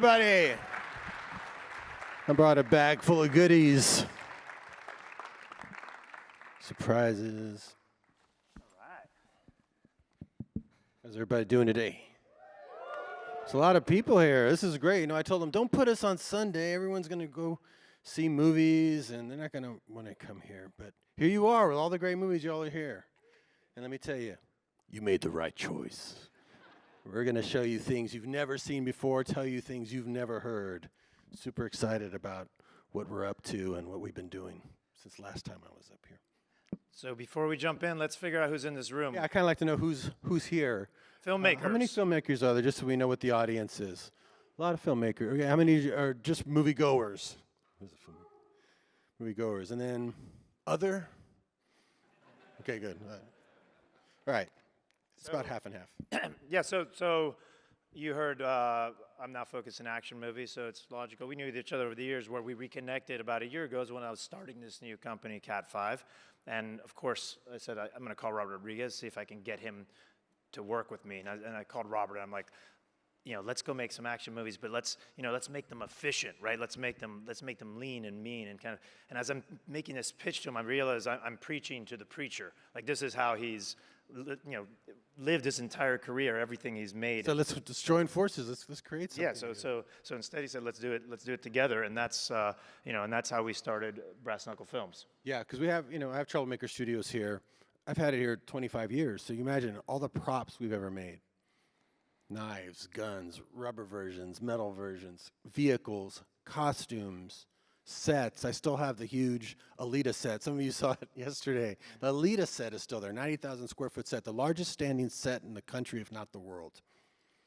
everybody. I brought a bag full of goodies. Surprises. All right. How's everybody doing today? There's a lot of people here. This is great. You know, I told them, don't put us on Sunday. Everyone's going to go see movies, and they're not going to want to come here. But here you are with all the great movies. Y'all are here. And let me tell you, you made the right choice. We're going to show you things you've never seen before, tell you things you've never heard. Super excited about what we're up to and what we've been doing since last time I was up here. So before we jump in, let's figure out who's in this room. Yeah, I kind of like to know who's here. Filmmakers. How many filmmakers are there, just so we know what the audience is? A lot of filmmakers. Okay, how many are just moviegoers? Moviegoers. And then other? Okay, good. All right. It's about half and half. Yeah, so you heard I'm now focused in action movies, so it's logical. We knew each other over the years. Where we reconnected about a year ago is when I was starting this new company, Cat 5. And of course, I said, I'm going to call Robert Rodriguez, see if I can get him to work with me. And I called Robert, and I'm like, you know, let's go make some action movies, but let's make them efficient, right? Let's make them lean and mean and kind of. And as I'm making this pitch to him, I realize I'm preaching to the preacher. Like, this is how he's, lived his entire career, everything he's made. So let's join forces. Let's create something. Yeah. So instead he said, let's do it together, and that's and that's how we started Brass Knuckle Films. Yeah, because we have I have Troublemaker Studios here. I've had it here 25 years. So you imagine all the props we've ever made. Knives, guns, rubber versions, metal versions, vehicles, costumes, sets. I still have the huge Alita set. Some of you saw it yesterday. The Alita set is still there, 90,000 square foot set, the largest standing set in the country, if not the world,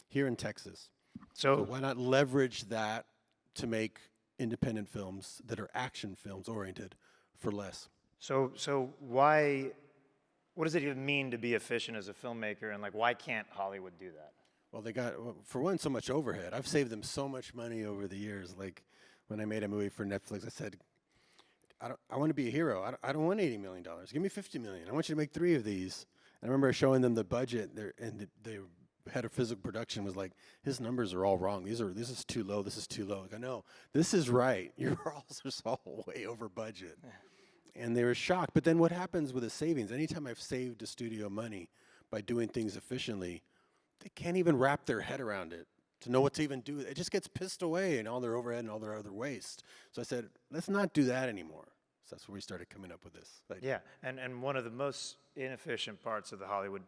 here in Texas. So why not leverage that to make independent films that are action films oriented for less? So why, what does it even mean to be efficient as a filmmaker, and like, why can't Hollywood do that? Well, they got, for one, so much overhead. I've saved them so much money over the years. Like, when I made a movie for Netflix, I said, I want to be a hero. I don't want $80 million. Give me $50 million. I want you to make 3 of these. And I remember showing them the budget, and the head of physical production was like, his numbers are all wrong. This is too low. This is too low. I go, no, this is right. You're all way over budget. And they were shocked. But then what happens with the savings? Anytime I've saved a studio money by doing things efficiently, they can't even wrap their head around it to know what to even do. It just gets pissed away in all their overhead and all their other waste. So I said, let's not do that anymore. So that's where we started coming up with this. Yeah, and one of the most inefficient parts of the Hollywood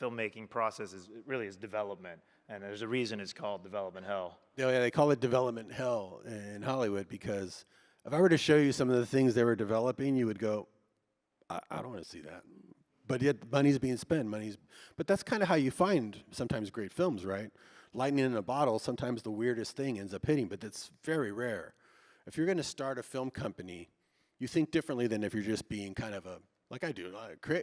filmmaking process is development. And there's a reason it's called development hell. Yeah, they call it development hell in Hollywood because if I were to show you some of the things they were developing, you would go, I don't want to see that. But yet money's being spent, but that's kind of how you find sometimes great films, right? Lightning in a bottle, sometimes the weirdest thing ends up hitting, but that's very rare. If you're going to start a film company, you think differently than if you're just being kind of like I do.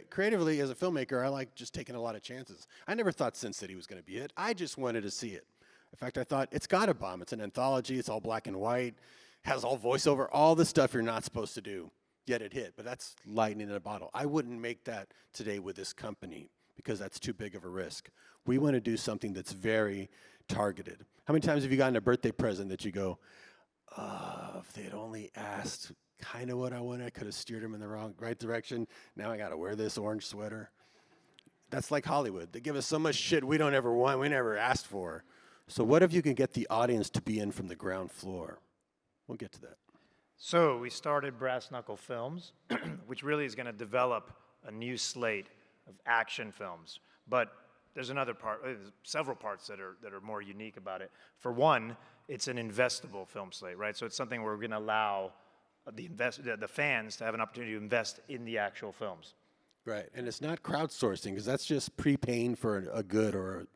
Creatively, as a filmmaker, I like just taking a lot of chances. I never thought Sin City was going to be it. I just wanted to see it. In fact, I thought, it's got to bomb. It's an anthology. It's all black and white. Has all voiceover, all the stuff you're not supposed to do. Yet it hit, but that's lightning in a bottle. I wouldn't make that today with this company because that's too big of a risk. We want to do something that's very targeted. How many times have you gotten a birthday present that you go, if they had only asked kind of what I wanted, I could have steered them in the right direction. Now I got to wear this orange sweater. That's like Hollywood. They give us so much shit we don't ever want, we never asked for. So what if you can get the audience to be in from the ground floor? We'll get to that. So we started Brass Knuckle Films, which really is going to develop a new slate of action films. But there's another part, several parts that are more unique about it. For one, it's an investable film slate, right? So it's something where we're going to allow the fans to have an opportunity to invest in the actual films. Right, and it's not crowdsourcing because that's just prepaying for a good or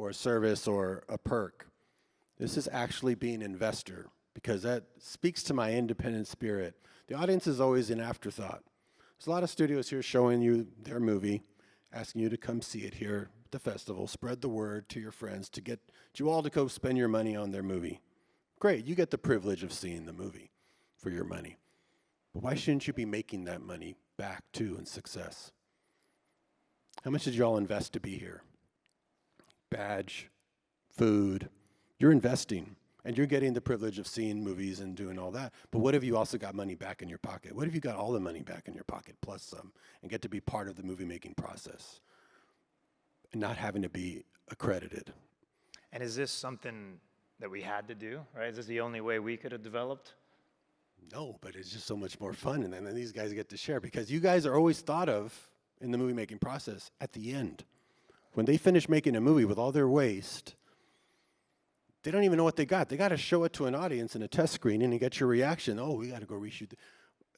a service or a perk. This is actually being an investor, because that speaks to my independent spirit. The audience is always an afterthought. There's a lot of studios here showing you their movie, asking you to come see it here at the festival, spread the word to your friends to get you all to go spend your money on their movie. Great, you get the privilege of seeing the movie for your money. But why shouldn't you be making that money back too in success? How much did you all invest to be here? Badge, food, you're investing. And you're getting the privilege of seeing movies and doing all that. But what if you also got money back in your pocket? What if you got all the money back in your pocket plus some and get to be part of the movie making process and not having to be accredited? And is this something that we had to do, right? Is this the only way we could have developed? No, but it's just so much more fun. And then these guys get to share because you guys are always thought of in the movie making process at the end. When they finish making a movie with all their waste, they don't even know what they got. They got to show it to an audience in a test screening and get your reaction. Oh, we got to go reshoot.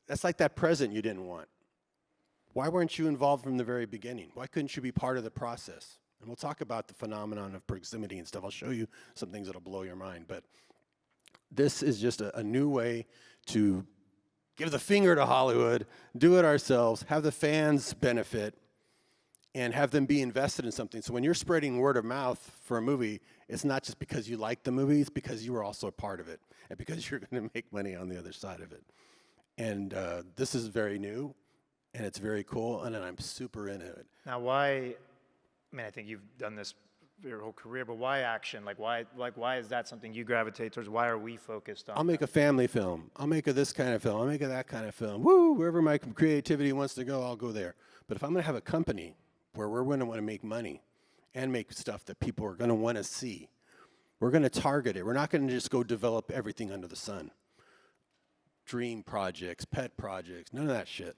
That's like that present you didn't want. Why weren't you involved from the very beginning? Why couldn't you be part of the process? And we'll talk about the phenomenon of proximity and stuff. I'll show you some things that'll blow your mind. But this is just a new way to give the finger to Hollywood, do it ourselves, have the fans benefit, and have them be invested in something. So when you're spreading word of mouth for a movie, it's not just because you like the movie, it's because you were also a part of it, and because you're going to make money on the other side of it. And this is very new, and it's very cool, and I'm super into it. Now, why, I mean, I think you've done this your whole career, but why action? Why is that something you gravitate towards? Why are we focused on I'll make a family film. I'll make a this kind of film. I'll make a that kind of film. Woo, wherever my creativity wants to go, I'll go there. But if I'm going to have a company where we're going to want to make money and make stuff that people are going to want to see, we're going to target it. We're not going to just go develop everything under the sun. Dream projects, pet projects, none of that shit.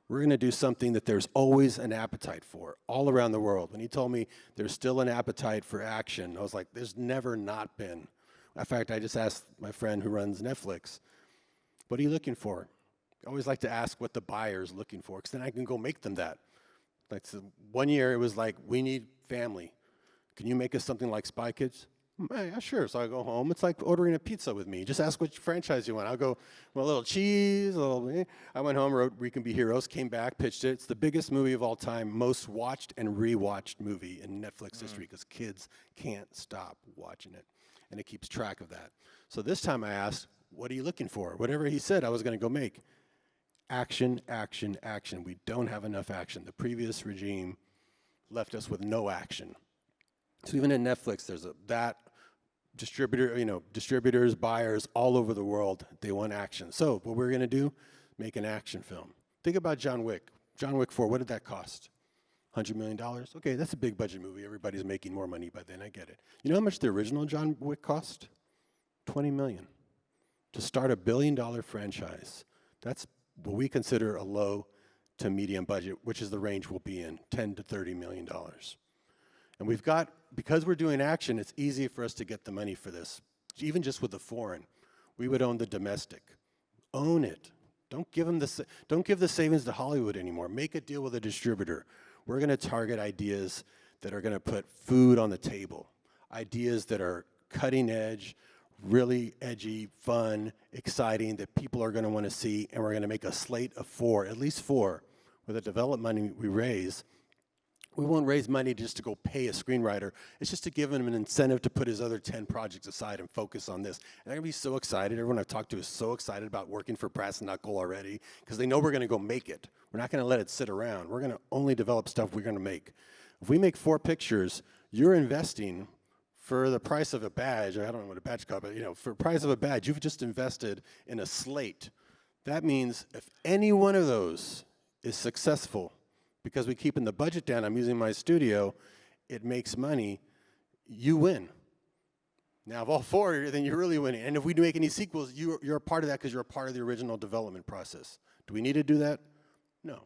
We're going to do something that there's always an appetite for all around the world. When he told me there's still an appetite for action, I was like, there's never not been. In fact, I just asked my friend who runs Netflix, what are you looking for? I always like to ask what the buyer's looking for, because then I can go make them that. Like, so 1 year, it was like, we need family. Can you make us something like Spy Kids? Yeah, sure. So I go home. It's like ordering a pizza with me. Just ask which franchise you want. I'll go, well, a little cheese, a little. I went home, wrote We Can Be Heroes, came back, pitched it. It's the biggest movie of all time, most watched and rewatched movie in Netflix history, because kids can't stop watching it. And it keeps track of that. So this time I asked, what are you looking for? Whatever he said, I was going to go make. Action, action, action. We don't have enough action. The previous regime left us with no action. So even in Netflix, there's that distributors, buyers all over the world, they want action. So what we're going to do, make an action film. Think about John Wick. John Wick 4, what did that cost? $100 million? Okay, that's a big budget movie. Everybody's making more money by then, I get it. You know how much the original John Wick cost? $20 million. To start a $1 billion franchise, that's what we consider a low to medium budget, which is the range we'll be in, $10 to $30 million. And we've got, because we're doing action, it's easy for us to get the money for this. Even just with the foreign, we would own the domestic. Own it. Don't give the savings to Hollywood anymore. Make a deal with a distributor. We're going to target ideas that are going to put food on the table. Ideas that are cutting edge, really edgy, fun, exciting, that people are going to want to see, and we're going to make a slate of 4, at least 4, with the development money we raise. We won't raise money just to go pay a screenwriter. It's just to give him an incentive to put his other 10 projects aside and focus on this. And they're going to be so excited. Everyone I've talked to is so excited about working for Brass Knuckle already, because they know we're going to go make it. We're not going to let it sit around. We're going to only develop stuff we're going to make. If we make 4 pictures, you're investing for the price of a badge. I don't know what a badge costs, but for the price of a badge, you've just invested in a slate. That means if any one of those is successful, because we keep in the budget down, I'm using my studio, it makes money, you win. Now, if all 4, then you're really winning. And if we do make any sequels, you're a part of that because you're a part of the original development process. Do we need to do that? No.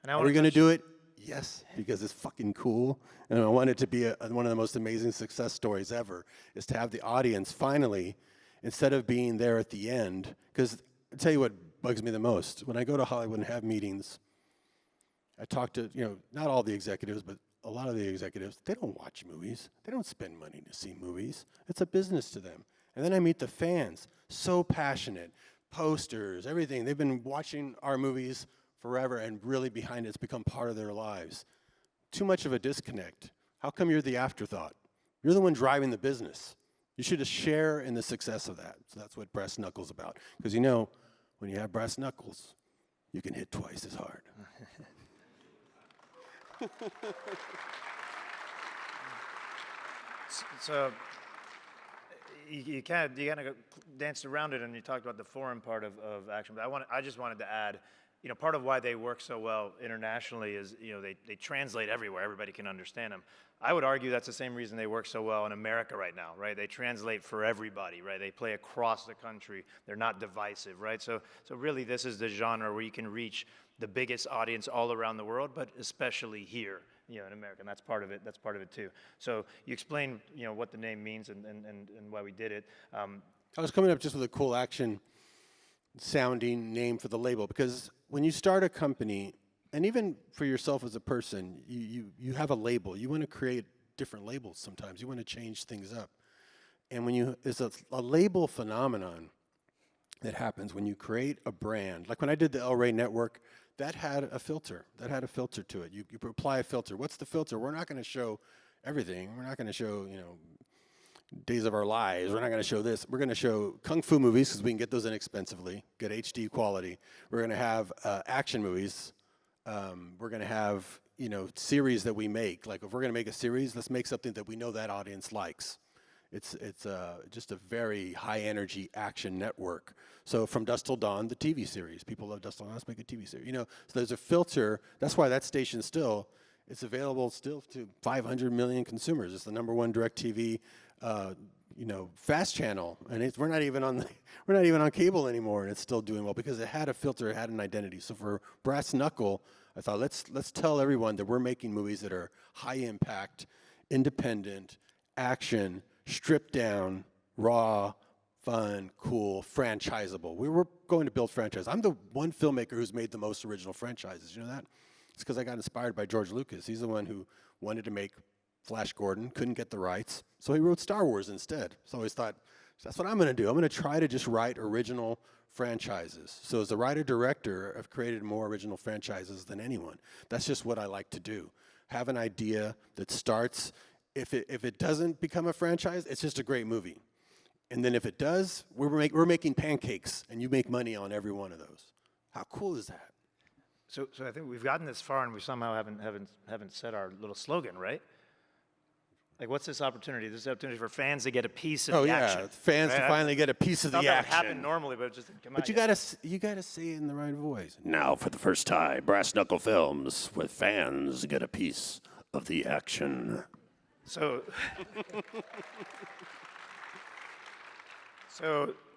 And Are we going to do it? Yes, because it's fucking cool. And I want it to be one of the most amazing success stories ever, is to have the audience finally, instead of being there at the end, because I'll tell you what bugs me the most. When I go to Hollywood and have meetings, I talk to, not all the executives, but a lot of the executives, they don't watch movies. They don't spend money to see movies. It's a business to them. And then I meet the fans, so passionate, posters, everything. They've been watching our movies forever and really behind it. It's become part of their lives. Too much of a disconnect. How come you're the afterthought? You're the one driving the business. You should share in the success of that. So that's what Brass Knuckles about. Because when you have brass knuckles, you can hit twice as hard. So, you kind of danced around it, and you talked about the foreign part of action. But I just wanted to add, part of why they work so well internationally is, they translate everywhere. Everybody can understand them. I would argue that's the same reason they work so well in America right now, right? They translate for everybody, right? They play across the country. They're not divisive, right? So really, this is the genre where you can reach the biggest audience all around the world, but especially here, in America, and that's part of it. That's part of it too. So you explained, what the name means and why we did it. I was coming up just with a cool action sounding name for the label, because when you start a company, and even for yourself as a person, you have a label. You want to create different labels sometimes. You want to change things up. And when there's a label phenomenon that happens when you create a brand. Like when I did the El Rey Network, that had a filter. That had a filter to it. You apply a filter. What's the filter? We're not going to show everything. We're not going to show, Days of Our Lives. We're not going to show this. We're going to show kung fu movies because we can get those inexpensively, get HD quality. We're going to have action movies. We're going to have, series that we make. Like if we're going to make a series, let's make something that we know that audience likes. It's just a very high energy action network. So From Dusk Till Dawn, the TV series. People love Dusk Till Dawn. Let's make a TV series. So there's a filter. That's why that station it's available still to 500 million consumers. It's the #1 DirecTV, fast channel, and we're not even on cable anymore, and it's still doing well because it had a filter, it had an identity. So for Brass Knuckle, I thought let's tell everyone that we're making movies that are high impact, independent, action, stripped down, raw, fun, cool, franchisable. We were going to build franchise. I'm the one filmmaker who's made the most original franchises. You know that? It's because I got inspired by George Lucas. He's the one who wanted to make Flash Gordon, couldn't get the rights, so he wrote Star Wars instead. So I always thought, that's what I'm going to do. I'm going to try to just write original franchises. So as a writer-director, I've created more original franchises than anyone. That's just what I like to do. Have an idea that starts. If it doesn't become a franchise, it's just a great movie. And then if it does, we're making pancakes, and you make money on every one of those. How cool is that? So I think we've gotten this far, and we somehow haven't said our little slogan, right? Like, what's this opportunity? This is an opportunity for fans to get a piece of the action. Fans to finally get a piece of the action. That would happen normally, but it just didn't come out. But you gotta say it in the right voice. Now, for the first time, Brass Knuckle Films, with fans get a piece of the action. So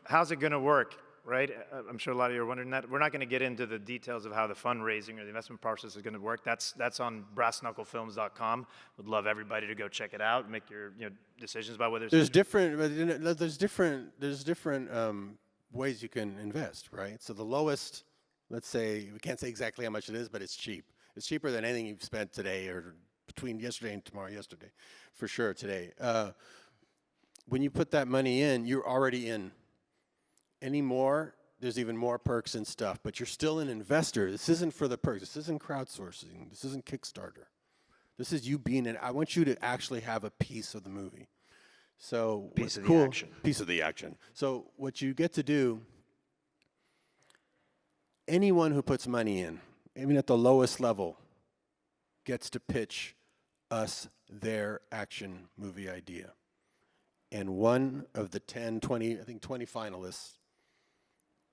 how's it going to work, right? I'm sure a lot of you are wondering that. We're not going to get into the details of how the fundraising or the investment process is going to work. That's on brassknucklefilms.com. Would love everybody to go check it out and make your decisions about whether it's... There's different ways you can invest, right? So the lowest, let's say, we can't say exactly how much it is, but it's cheap. It's cheaper than anything you've spent today or between yesterday and tomorrow, yesterday, for sure today. When you put that money in, you're already in. Any more, there's even more perks and stuff, but you're still an investor. This isn't for the perks. This isn't crowdsourcing. This isn't Kickstarter. This is you being I want you to actually have a piece of the movie. So piece of cool, the action. Piece of the action. So what you get to do, anyone who puts money in, even at the lowest level, gets to pitch us their action movie idea. And one of the 10, 20, I think 20 finalists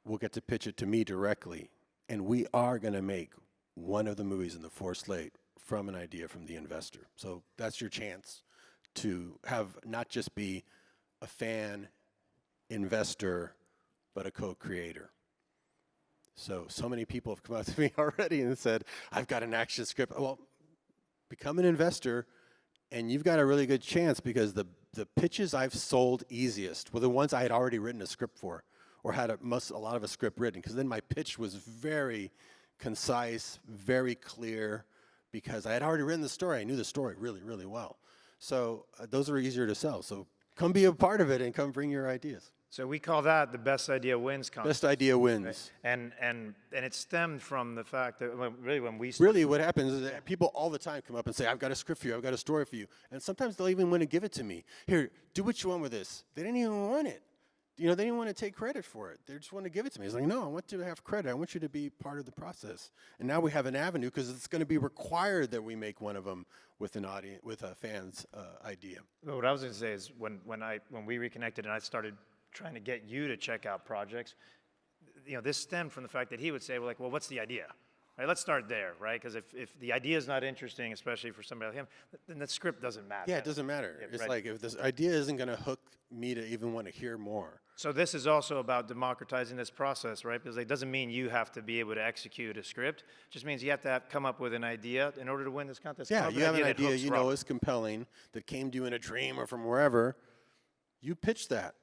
will get to pitch it to me directly. And we are going to make one of the movies in the 4 slate from an idea from the investor. So that's your chance to have not just be a fan, investor, but a co-creator. So many people have come up to me already and said, I've got an action script. Well, become an investor, and you've got a really good chance because the pitches I've sold easiest were the ones I had already written a script for or had a lot of a script written, because then my pitch was very concise, very clear, because I had already written the story. I knew the story really, really well. So those are easier to sell. So come be a part of it and come bring your ideas. So we call that the best idea wins contest. Best idea wins. Right? And it stemmed from the fact that when we really what happens is that people all the time come up and say, I've got a script for you, I've got a story for you. And sometimes they'll even want to give it to me. Here, do what you want with this. They didn't even want it. you know, they didn't want to take credit for it. They just want to give it to me. It's like, no, I want you to have credit. I want you to be part of the process. And now we have an avenue because it's going to be required that we make one of them with an audience, with a fan's idea. Well, what I was going to say is when we reconnected and I started trying to get you to check out projects, you know, this stemmed from the fact that he would say, well, what's the idea? Right, let's start there, right? Because if the idea is not interesting, especially for somebody like him, then the script doesn't matter. Yeah, it doesn't matter. Yeah, it's right. like if this idea isn't going to hook me to even want to hear more. So this is also about democratizing this process, right? Because it doesn't mean you have to be able to execute a script. It just means you have to come up with an idea in order to win this contest. Yeah, you have an idea you know is compelling, that came to you in a dream or from wherever. You pitch that.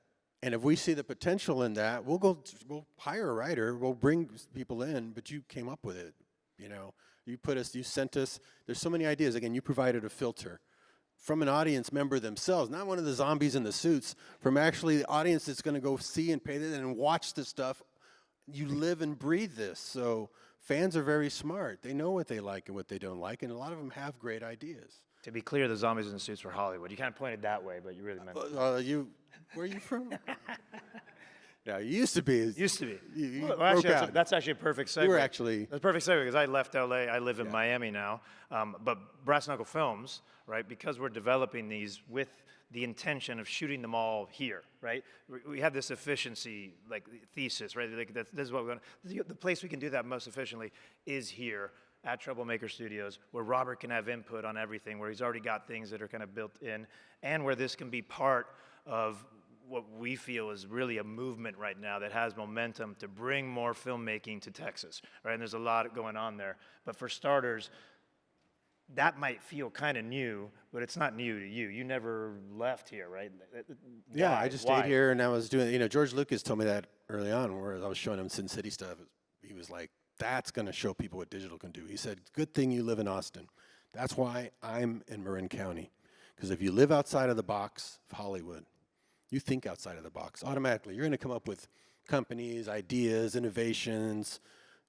And if we see the potential in that, we'll hire a writer, we'll bring people in, but you came up with it. You know, you sent us, there's so many ideas. Again, you provided a filter from an audience member themselves, not one of the zombies in the suits, from actually the audience that's going to go see and pay this and watch this stuff. You live and breathe this. So fans are very smart. They know what they like and what they don't like, and a lot of them have great ideas. To be clear, the zombies in the suits were Hollywood. You kind of pointed that way, but you really meant Where are you from? Yeah, you used to be. Used to be. You Well, actually, broke out. that's actually a perfect segue. You were actually. That's a perfect segue because I left LA. I live in Miami now. But Brass Knuckle Films, right? Because we're developing these with the intention of shooting them all here, right? We have this efficiency like thesis, right? Like this is what we're going. The place we can do that most efficiently is here at Troublemaker Studios, where Robert can have input on everything, where he's already got things that are kind of built in, and where this can be part of what we feel is really a movement right now that has momentum to bring more filmmaking to Texas, right? And there's a lot going on there. But for starters, that might feel kind of new, but it's not new to you. You never left here, right? Yeah, I just stayed here and I was doing, you know, George Lucas told me that early on where I was showing him Sin City stuff. He was like, that's going to show people what digital can do. He said, good thing you live in Austin. That's why I'm in Marin County. Because if you live outside of the box of Hollywood, you think outside of the box. Automatically, you're going to come up with companies, ideas, innovations,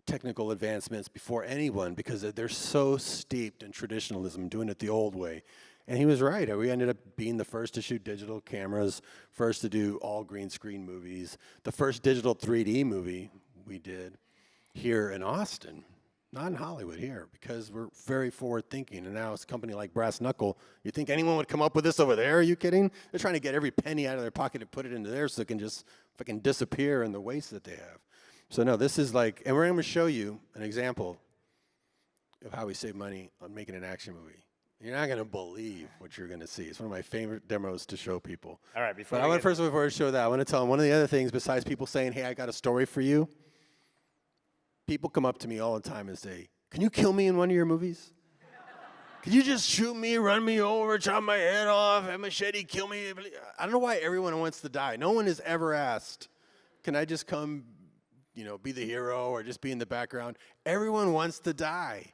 technical advancements before anyone because they're so steeped in traditionalism, doing it the old way. And he was right. We ended up being the first to shoot digital cameras, first to do all green screen movies, the first digital 3D movie we did here in Austin. Not in Hollywood, here, because we're very forward-thinking. And now it's a company like Brass Knuckle. You think anyone would come up with this over there? Are you kidding? They're trying to get every penny out of their pocket and put it into there so it can just fucking disappear in the waste that they have. So no, this is like, and we're going to show you an example of how we save money on making an action movie. You're not going to believe what you're going to see. It's one of my favorite demos to show people. All right, before I show that, I want to tell them one of the other things besides people saying, hey, I got a story for you. People come up to me all the time and say, can you kill me in one of your movies? Can you just shoot me, run me over, chop my head off, have a machete, kill me? I don't know why everyone wants to die. No one has ever asked, can I just come, you know, be the hero or just be in the background? Everyone wants to die.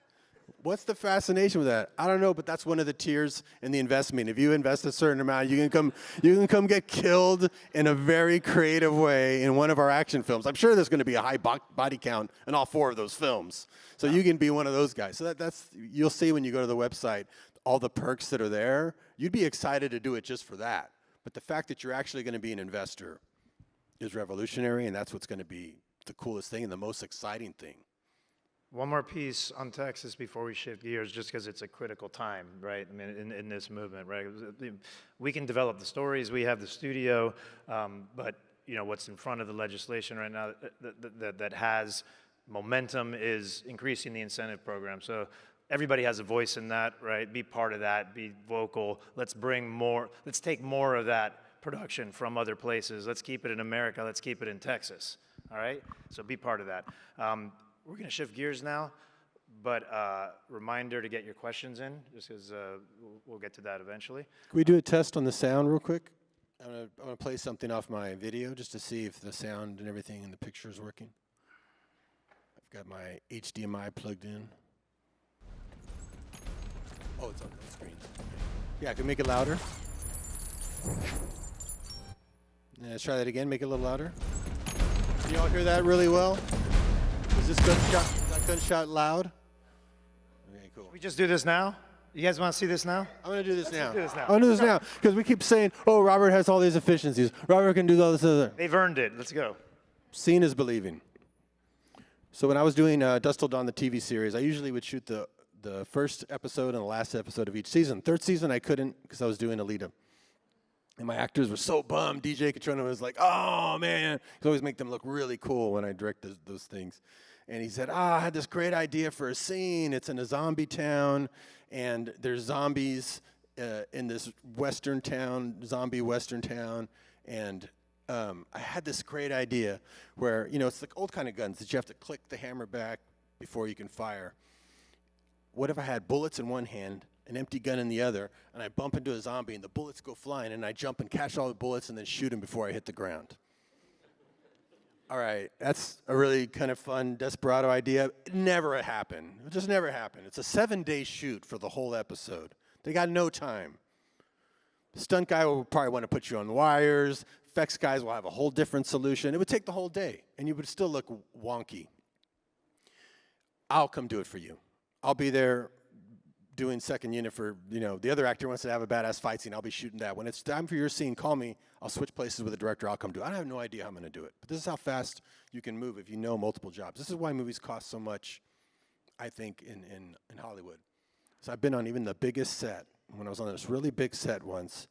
What's the fascination with that? I don't know, but that's one of the tiers in the investment. If you invest a certain amount, you can come get killed in a very creative way in one of our action films. I'm sure there's going to be a high body count in all 4 of those films. So you can be one of those guys. So that's you'll see when you go to the website all the perks that are there. You'd be excited to do it just for that. But the fact that you're actually going to be an investor is revolutionary, and that's what's going to be the coolest thing and the most exciting thing. One more piece on Texas before we shift gears, just because it's a critical time, right? I mean, in this movement, right? We can develop the stories, we have the studio, but you know what's in front of the legislation right now that has momentum is increasing the incentive program. So everybody has a voice in that, right? Be part of that, be vocal. Let's take more of that production from other places. Let's keep it in America. Let's keep it in Texas. All right. So be part of that. We're going to shift gears now, but reminder to get your questions in, just because we'll get to that eventually. Can we do a test on the sound real quick? I'm going to play something off my video just to see if the sound and everything in the picture is working. I've got my HDMI plugged in. Oh, it's on the screen. Yeah, I can make it louder. Yeah, let's try that again. Make it a little louder. Can you all hear that really well? Is that gunshot loud? Okay, cool. We just do this now? You guys want to see this now? I'm going to do this now. do this now. I'm going to do this now because we keep saying, oh, Robert has all these efficiencies. Robert can do all this other. They've earned it. Let's go. Seeing is believing. So when I was doing Dusk Till Dawn, the TV series, I usually would shoot the first episode and the last episode of each season. Third season, I couldn't because I was doing Alita. And my actors were so bummed. DJ Catrona was like, oh, man. He always make them look really cool when I direct those things. And he said, I had this great idea for a scene. It's in a zombie town, and there's zombies in this western town, zombie western town. And I had this great idea where, it's like old kind of guns that you have to click the hammer back before you can fire. What if I had bullets in one hand, an empty gun in the other, and I bump into a zombie, and the bullets go flying, and I jump and catch all the bullets and then shoot him before I hit the ground? All right, that's a really kind of fun desperado idea. It never happened. It just never happened. It's a 7-day shoot for the whole episode. They got no time. Stunt guy will probably want to put you on wires. Effects guys will have a whole different solution. It would take the whole day, and you would still look wonky. I'll come do it for you. I'll be there doing second unit for, the other actor wants to have a badass fight scene. I'll be shooting that. When it's time for your scene, call me. I'll switch places with the director. I'll come do it. I have no idea how I'm going to do it. But this is how fast you can move if you know multiple jobs. This is why movies cost so much, I think, in Hollywood. So I've been on even the biggest set. When I was on this really big set once,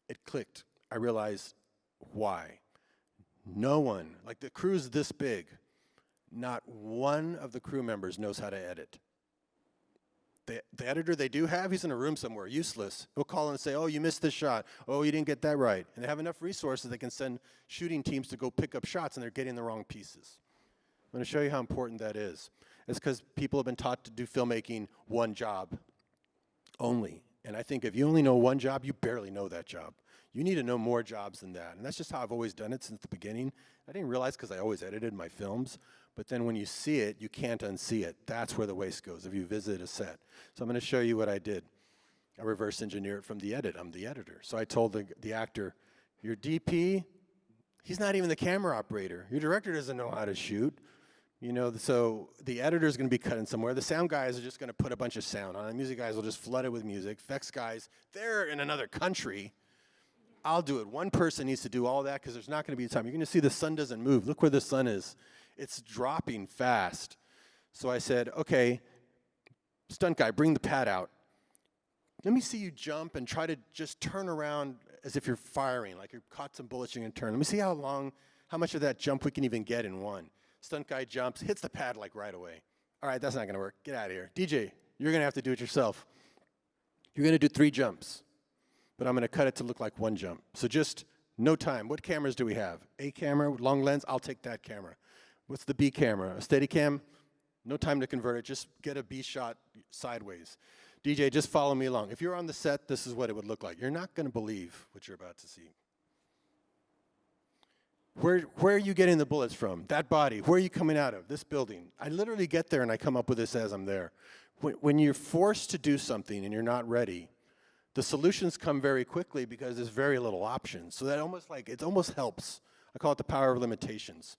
it clicked. I realized why. No one, like the crew's this big, not one of the crew members knows how to edit. The editor they do have, he's in a room somewhere, useless. He'll call in and say, oh, you missed this shot. Oh, you didn't get that right. And they have enough resources they can send shooting teams to go pick up shots, and they're getting the wrong pieces. I'm going to show you how important that is. It's because people have been taught to do filmmaking one job only. And I think if you only know one job, you barely know that job. You need to know more jobs than that. And that's just how I've always done it since the beginning. I didn't realize because I always edited my films. But then when you see it, you can't unsee it. That's where the waste goes if you visit a set. So I'm going to show you what I did. I reverse engineer it from the edit. I'm the editor. So I told the actor, your DP, he's not even the camera operator. Your director doesn't know how to shoot. So the editor's going to be cutting somewhere. The sound guys are just going to put a bunch of sound on. The music guys will just flood it with music. Effects guys, they're in another country. I'll do it. One person needs to do all that because there's not going to be time. You're going to see the sun doesn't move. Look where the sun is. It's dropping fast. So I said, okay, stunt guy, bring the pad out. Let me see you jump and try to just turn around as if you're firing, like you caught some bullets, you can turn. Let me see how much of that jump we can even get in one. Stunt guy jumps, hits the pad like right away. All right, that's not gonna work. Get out of here. DJ, you're gonna have to do it yourself. You're gonna do 3 jumps, but I'm gonna cut it to look like 1 jump. So just no time. What cameras do we have? A camera, long lens, I'll take that camera. What's the B camera? A Steadicam? No time to convert it. Just get a B shot sideways. DJ, just follow me along. If you're on the set, this is what it would look like. You're not going to believe what you're about to see. Where are you getting the bullets from? That body. Where are you coming out of? This building. I literally get there and I come up with this as I'm there. When you're forced to do something and you're not ready, the solutions come very quickly because there's very little options. So that it almost helps. I call it the power of limitations.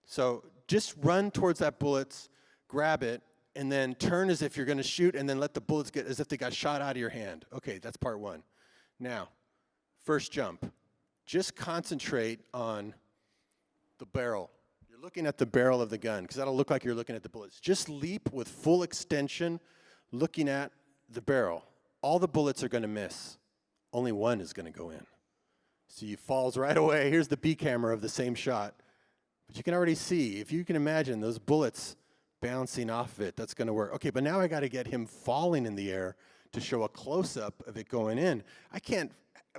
So just run towards that bullets, grab it, and then turn as if you're going to shoot, and then let the bullets get as if they got shot out of your hand. Okay, that's part 1. Now, first jump. Just concentrate on the barrel. You're looking at the barrel of the gun, because that'll look like you're looking at the bullets. Just leap with full extension, looking at the barrel. All the bullets are going to miss. Only 1 is going to go in. So he falls right away. Here's the B camera of the same shot. But you can already see, if you can imagine those bullets bouncing off of it, that's going to work. Okay, but now I got to get him falling in the air to show a close-up of it going in.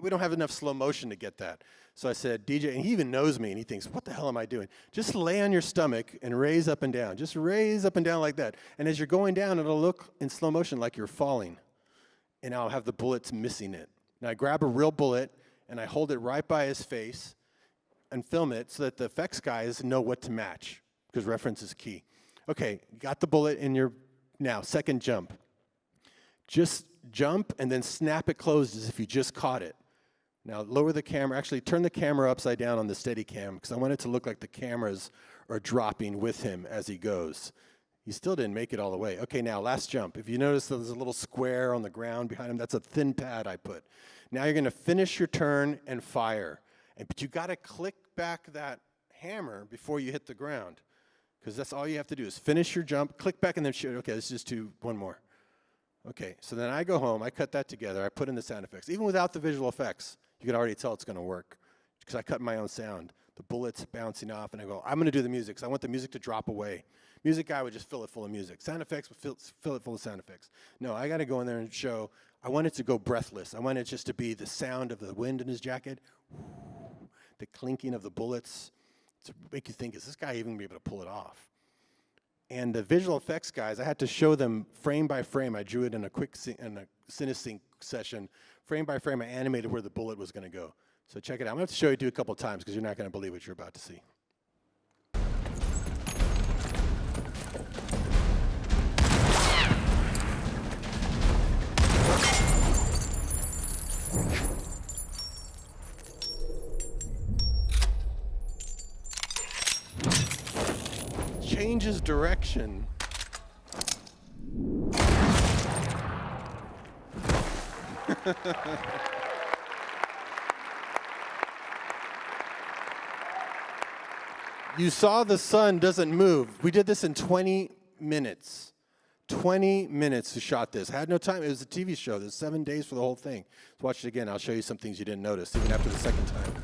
We don't have enough slow motion to get that. So I said, DJ, and he even knows me, and he thinks, what the hell am I doing? Just lay on your stomach and raise up and down. Just raise up and down like that. And as you're going down, it'll look in slow motion like you're falling. And I'll have the bullets missing it. Now I grab a real bullet, and I hold it right by his face, and film it so that the effects guys know what to match, because reference is key. Okay, you got the bullet in your, now, second jump. Just jump and then snap it closed as if you just caught it. Now lower the camera, actually turn the camera upside down on the Steadicam, because I want it to look like the cameras are dropping with him as he goes. He still didn't make it all the way. Okay, now last jump. If you notice there's a little square on the ground behind him, that's a thin pad I put. Now you're gonna finish your turn and fire. But you gotta click back that hammer before you hit the ground, because that's all you have to do is finish your jump, click back, and then shoot. Okay, let's just do one more. Okay, so then I go home, I cut that together, I put in the sound effects. Even without the visual effects, you can already tell it's gonna work, because I cut my own sound. The bullets bouncing off, and I go, I'm gonna do the music, because I want the music to drop away. Music guy would just fill it full of music. Sound effects would fill it full of sound effects. No, I gotta go in there and show, I want it to go breathless. I want it just to be the sound of the wind in his jacket, the clinking of the bullets, to make you think, is this guy even gonna be able to pull it off? And the visual effects guys, I had to show them frame by frame. I drew it in a quick CineSync session. Frame by frame, I animated where the bullet was gonna go. So check it out. I'm gonna have to show you a couple times because you're not gonna believe what you're about to see. Changes direction. You saw the sun doesn't move. We did this in 20 minutes. 20 minutes to shot this. I had no time. It was a TV show. There's 7 days for the whole thing. So watch it again. I'll show you some things you didn't notice, even after the second time.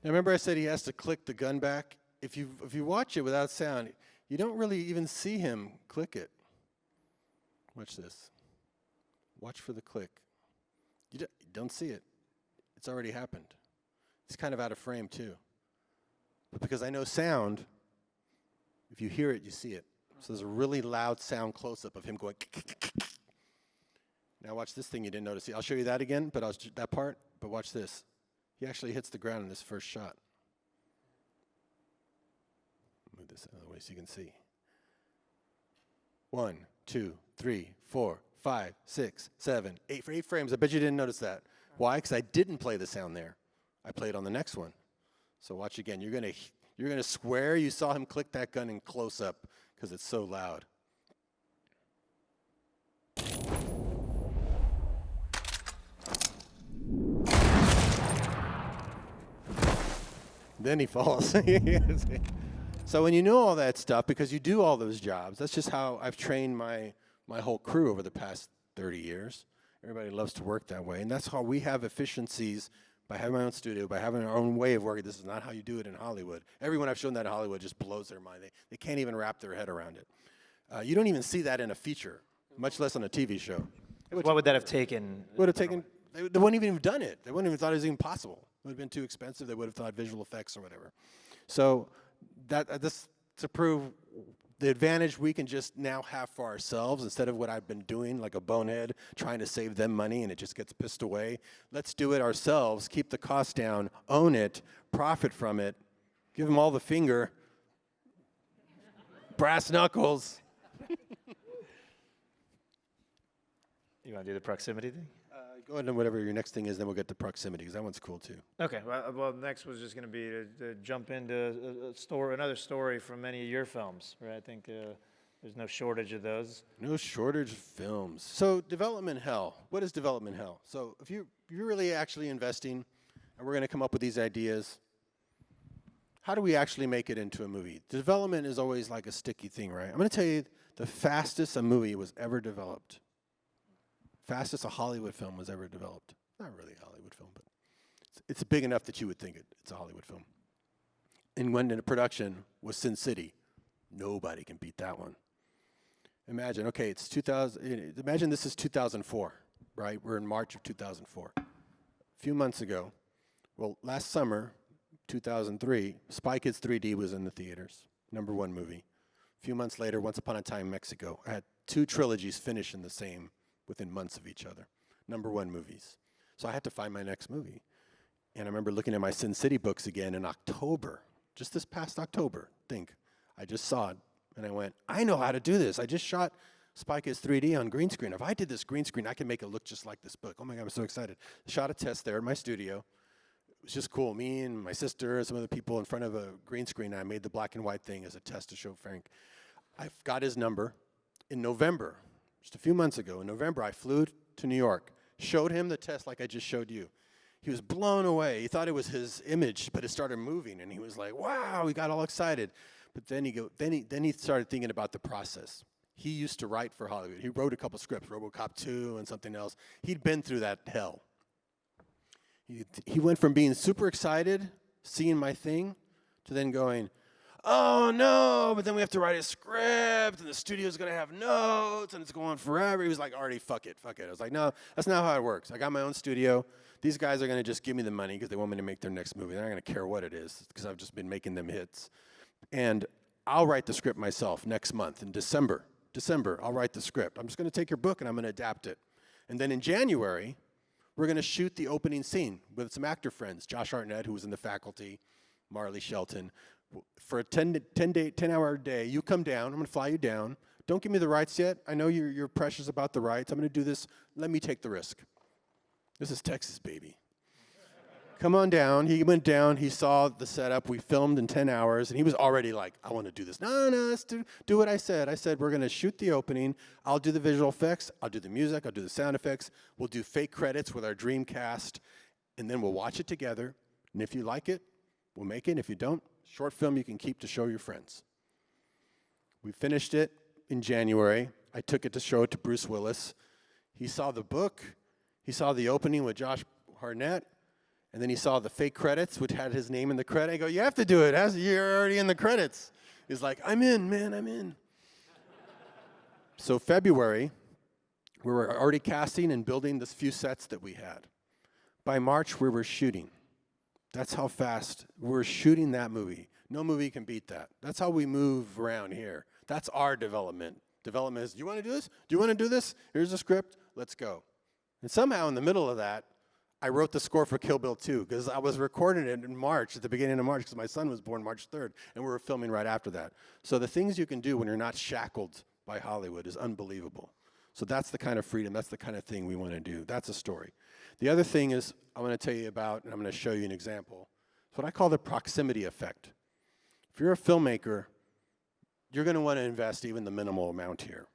Now remember I said he has to click the gun back? If you watch it without sound, you don't really even see him click it. Watch this. Watch for the click. You don't see it. It's already happened. It's kind of out of frame too. But because I know sound, if you hear it, you see it. So there's a really loud sound close-up of him going. Now watch this thing you didn't notice. I'll show you that again, but that part. But watch this. He actually hits the ground in this first shot. Move this out of the way so you can see. 1, 2, 3, 4, 5, 6, 7, 8 for 8 frames. I bet you didn't notice that. Why? Because I didn't play the sound there. I played on the next one. So watch again. You're gonna swear you saw him click that gun in close up because it's so loud. Then he falls. So when you know all that stuff, because you do all those jobs, that's just how I've trained my whole crew over the past 30 years. Everybody loves to work that way, and that's how we have efficiencies by having my own studio, by having our own way of working. This is not how you do it in Hollywood. Everyone I've shown that in Hollywood just blows their mind. They can't even wrap their head around it. You don't even see that in a feature, much less on a TV show. What would that have taken? Would have taken. They wouldn't even have done it. They wouldn't even thought it was even possible. It would have been too expensive. They would have thought visual effects or whatever. So this to prove the advantage we can just now have for ourselves instead of what I've been doing like a bonehead, trying to save them money and it just gets pissed away. Let's do it ourselves, keep the cost down, own it, profit from it, give them all the finger, brass knuckles. You want to do the proximity thing? Go ahead and whatever your next thing is, then we'll get to proximity, because that one's cool too. Okay. Well, next was just going to be to jump into another story from many of your films, right? I think there's no shortage of those. No shortage of films. So development hell. What is development hell? So if you're really actually investing, and we're going to come up with these ideas, how do we actually make it into a movie? Development is always like a sticky thing, right? I'm going to tell you the fastest a movie was ever developed. Fastest a Hollywood film was ever developed. Not really a Hollywood film, but it's big enough that you would think it's a Hollywood film. And when in production was Sin City. Nobody can beat that one. Imagine, okay, it's 2000. Imagine this is 2004, right? We're in March of 2004. A few months ago, well, last summer, 2003, Spy Kids 3D was in the theaters, #1 movie. A few months later, Once Upon a Time, Mexico. I had 2 trilogies finish in the same within months of each other. #1 movies. So I had to find my next movie. And I remember looking at my Sin City books again in October, just this past October, I just saw it, and I went, I know how to do this. I just shot Spy Kids 3D on green screen. If I did this green screen, I can make it look just like this book. Oh my God, I'm so excited. Shot a test there in my studio. It was just cool. Me and my sister and some other people in front of a green screen. I made the black and white thing as a test to show Frank. I got his number. In November, just a few months ago, in November, I flew to New York, showed him the test like I just showed you. He was blown away. He thought it was his image, but it started moving, and he was like, wow, he got all excited. But then he started thinking about the process. He used to write for Hollywood. He wrote a couple scripts, RoboCop 2 and something else. He'd been through that hell. He went from being super excited, seeing my thing, to then going, oh no, but then we have to write a script, and the studio's gonna have notes, and it's going forever. He was like, already, fuck it. I was like, no, that's not how it works. I got my own studio. These guys are gonna just give me the money because they want me to make their next movie. They're not gonna care what it is because I've just been making them hits. And I'll write the script myself next month in December, I'll write the script. I'm just gonna take your book and I'm gonna adapt it. And then in January, we're gonna shoot the opening scene with some actor friends, Josh Hartnett, who was in The Faculty, Marley Shelton. For a 10-hour day, you come down, I'm gonna fly you down. Don't give me the rights yet. I know you're precious about the rights. I'm gonna do this, let me take the risk. This is Texas, baby. Come on down. He went down, he saw the setup, we filmed in 10 hours, and he was already like, I want to do this. No, let's do what I said. I said, we're going to shoot the opening, I'll do the visual effects, I'll do the music, I'll do the sound effects, we'll do fake credits with our dream cast, and then we'll watch it together, and if you like it, we'll make it. If you don't, short film you can keep to show your friends. We finished it in January. I took it to show it to Bruce Willis. He saw the book, he saw the opening with Josh Hartnett, and then he saw the fake credits, which had his name in the credit. I go, you have to do it. You're already in the credits. He's like, I'm in, man, I'm in. So February, we were already casting and building the few sets that we had. By March, we were shooting. That's how fast we're shooting that movie. No movie can beat that. That's how we move around here. That's our development. Development is, do you want to do this? Do you want to do this? Here's the script. Let's go. And somehow in the middle of that, I wrote the score for Kill Bill 2 because I was recording it in March, at the beginning of March, because my son was born March 3rd, and we were filming right after that. So the things you can do when you're not shackled by Hollywood is unbelievable. So that's the kind of freedom, that's the kind of thing we want to do. That's a story. The other thing is I want to tell you about, and I'm going to show you an example. It's what I call the proximity effect. If you're a filmmaker, you're going to want to invest even the minimal amount here.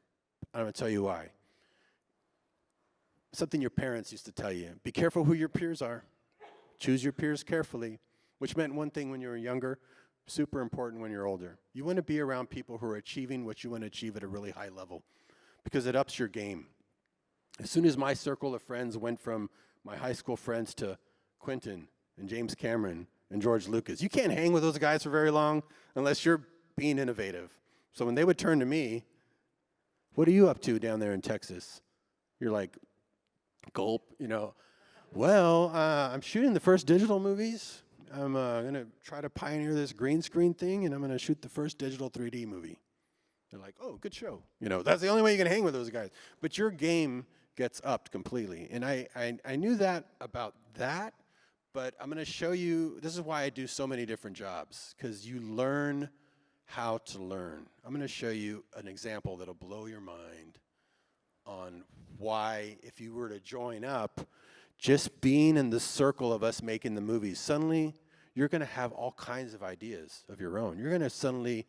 I'm going to tell you why. Something your parents used to tell you, be careful who your peers are. Choose your peers carefully, which meant one thing when you were younger, super important when you're older. You want to be around people who are achieving what you want to achieve at a really high level because it ups your game. As soon as my circle of friends went from my high school friends to Quentin and James Cameron and George Lucas, you can't hang with those guys for very long unless you're being innovative. So when they would turn to me, what are you up to down there in Texas? You're like, gulp, you know. Well, I'm shooting the first digital movies. I'm going to try to pioneer this green screen thing, and I'm going to shoot the first digital 3D movie. They're like, oh, good show. You know, that's the only way you can hang with those guys. But your game gets upped completely. And I knew that about that, but I'm going to show you, this is why I do so many different jobs, because you learn how to learn. I'm going to show you an example that'll blow your mind on why, if you were to join up, just being in the circle of us making the movies, suddenly you're going to have all kinds of ideas of your own. You're going to suddenly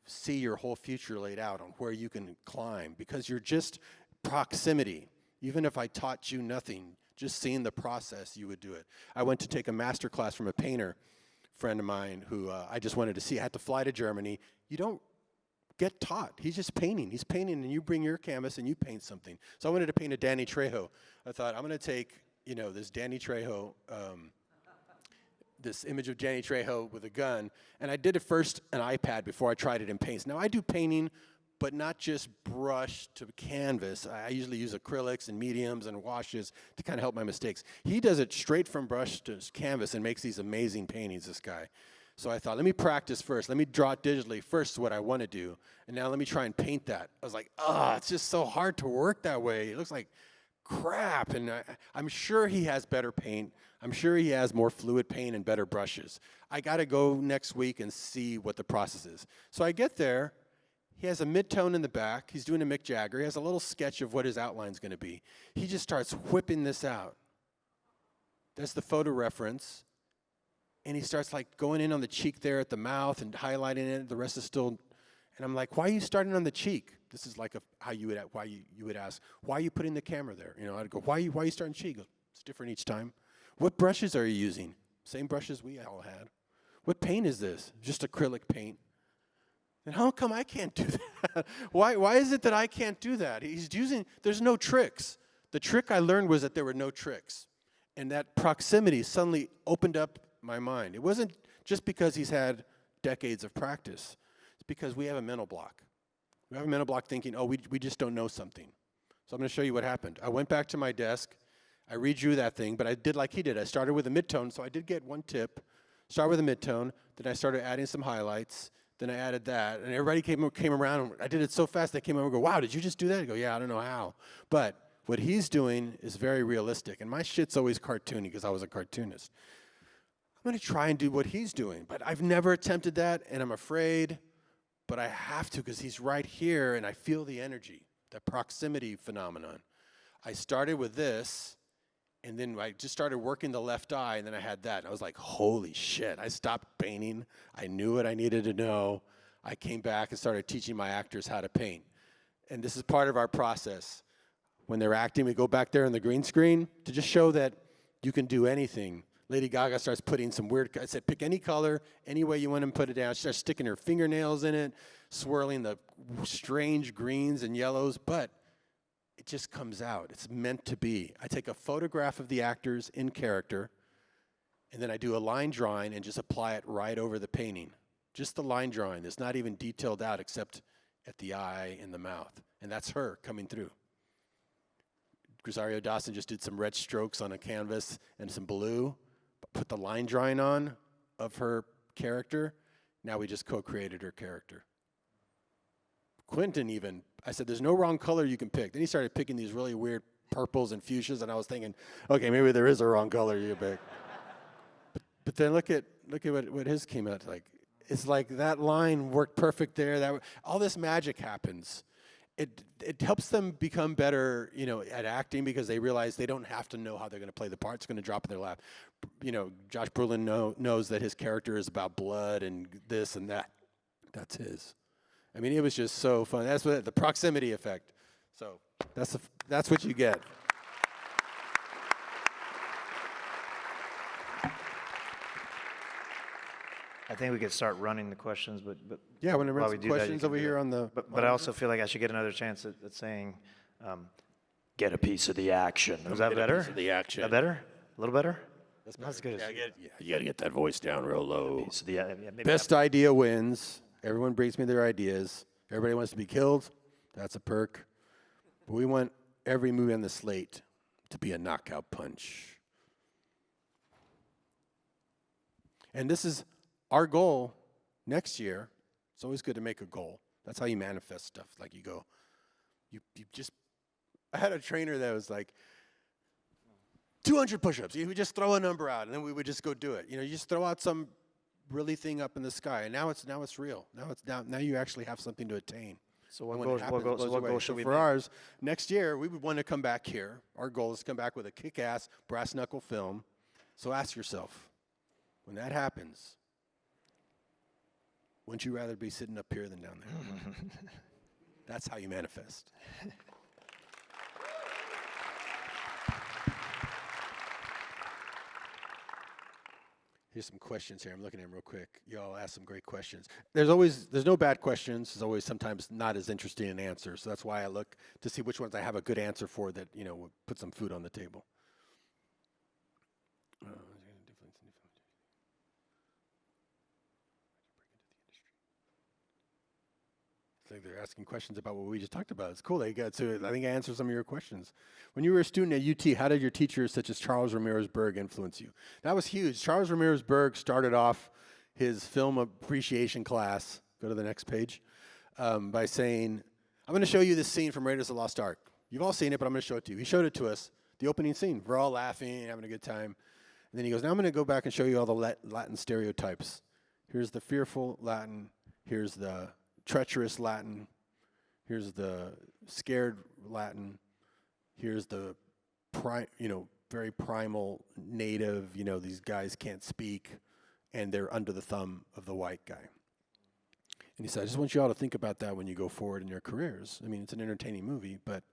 see your whole future laid out on where you can climb because you're just proximity. Even if I taught you nothing, just seeing the process, you would do it. I went to take a master class from a painter friend of mine who I just wanted to see. I had to fly to Germany. You don't get taught. He's just painting. He's painting, and you bring your canvas and you paint something. So I wanted to paint a Danny Trejo. I thought, I'm going to take, you know, this Danny Trejo, this image of Danny Trejo with a gun, and I did it first an iPad before I tried it in paints. Now I do painting, but not just brush to canvas. I usually use acrylics and mediums and washes to kind of help my mistakes. He does it straight from brush to canvas and makes these amazing paintings, this guy. So I thought, let me practice first. Let me draw it digitally first, what I want to do. And now let me try and paint that. I was like, it's just so hard to work that way. It looks like crap. And I'm sure he has better paint. I'm sure he has more fluid paint and better brushes. I got to go next week and see what the process is. So I get there. He has a mid-tone in the back. He's doing a Mick Jagger. He has a little sketch of what his outline's going to be. He just starts whipping this out. That's the photo reference. And he starts like going in on the cheek there at the mouth and highlighting it. The rest is still, and I'm like, why are you starting on the cheek? This is like how you would ask, why are you putting the camera there? You know, I'd go, why are you starting cheek? He goes, it's different each time. What brushes are you using? Same brushes we all had. What paint is this? Just acrylic paint. And how come I can't do that? Why is it that I can't do that? There's no tricks. The trick I learned was that there were no tricks. And that proximity suddenly opened up my mind. It wasn't just because he's had decades of practice. It's because we have a mental block. We have a mental block thinking, oh, we just don't know something. So I'm going to show you what happened. I went back to my desk. I redrew that thing, but I did like he did. I started with a midtone, so I did get one tip. Start with a midtone. Then I started adding some highlights. Then I added that, and everybody came around. And I did it so fast, they came over and go, wow, did you just do that? I go, yeah, I don't know how. But what he's doing is very realistic, and my shit's always cartoony because I was a cartoonist. I'm going to try and do what he's doing, but I've never attempted that, and I'm afraid, but I have to because he's right here, and I feel the energy, the proximity phenomenon. I started with this, and then I just started working the left eye, and then I had that. And I was like, holy shit. I stopped painting. I knew what I needed to know. I came back and started teaching my actors how to paint. And this is part of our process. When they're acting, we go back there on the green screen to just show that you can do anything. Lady Gaga starts putting some weird, I said, pick any color, any way you want to put it down. She starts sticking her fingernails in it, swirling the strange greens and yellows, but it just comes out. It's meant to be. I take a photograph of the actors in character, and then I do a line drawing and just apply it right over the painting. Just the line drawing. It's not even detailed out except at the eye and the mouth. And that's her coming through. Rosario Dawson just did some red strokes on a canvas and some blue, put the line drawing on of her character. Now we just co-created her character. Quentin even, I said, there's no wrong color you can pick. Then he started picking these really weird purples and fuchsias, and I was thinking, okay, maybe there is a wrong color you can pick. But then look at what his came out like. It's like that line worked perfect there. All this magic happens. It helps them become better, at acting because they realize they don't have to know how they're going to play the part. It's going to drop in their lap. Josh Brolin knows that his character is about blood and this and that. That's his. I mean, it was just so fun. That's what the proximity effect. So that's what you get. I think we could start running the questions, but yeah, when I while run we some do that, questions over here on the. But I also feel like I should get another chance at saying, get a piece of the action. Was that better? Piece of the action. That better? A little better? That's not as good as You got to get that voice down real low. piece of the maybe Best idea wins. Everyone brings me their ideas. Everybody wants to be killed. That's a perk. But we want every movie on the slate to be a knockout punch. And this is our goal next year. It's always good to make a goal. That's how you manifest stuff. Like you go, you just, I had a trainer that was like, 200 push-ups. You would just throw a number out, and then we would just go do it. You just throw out some really thing up in the sky, and now it's real. Now you actually have something to attain. So what goal should we for ours, next year, we would want to come back here. Our goal is to come back with a kick-ass brass knuckle film. So ask yourself, when that happens, wouldn't you rather be sitting up here than down there? That's how you manifest. Here's some questions here. I'm looking at them real quick. Y'all ask some great questions. There's no bad questions. There's always sometimes not as interesting an answer. So that's why I look to see which ones I have a good answer for that, will put some food on the table. I think they're asking questions about what we just talked about. It's cool. They got to. I think I answered some of your questions. When you were a student at UT, how did your teachers such as Charles Ramirez-Berg influence you? That was huge. Charles Ramirez-Berg started off his film appreciation class, go to the next page, by saying, I'm going to show you this scene from Raiders of the Lost Ark. You've all seen it, but I'm going to show it to you. He showed it to us, the opening scene. We're all laughing, having a good time. And then he goes, now I'm going to go back and show you all the Latin stereotypes. Here's the fearful Latin. Here's the treacherous Latin. Here's the scared Latin. Here's the very primal native, these guys can't speak, and they're under the thumb of the white guy. And he said, I just want you all to think about that when you go forward in your careers. I mean, it's an entertaining movie, but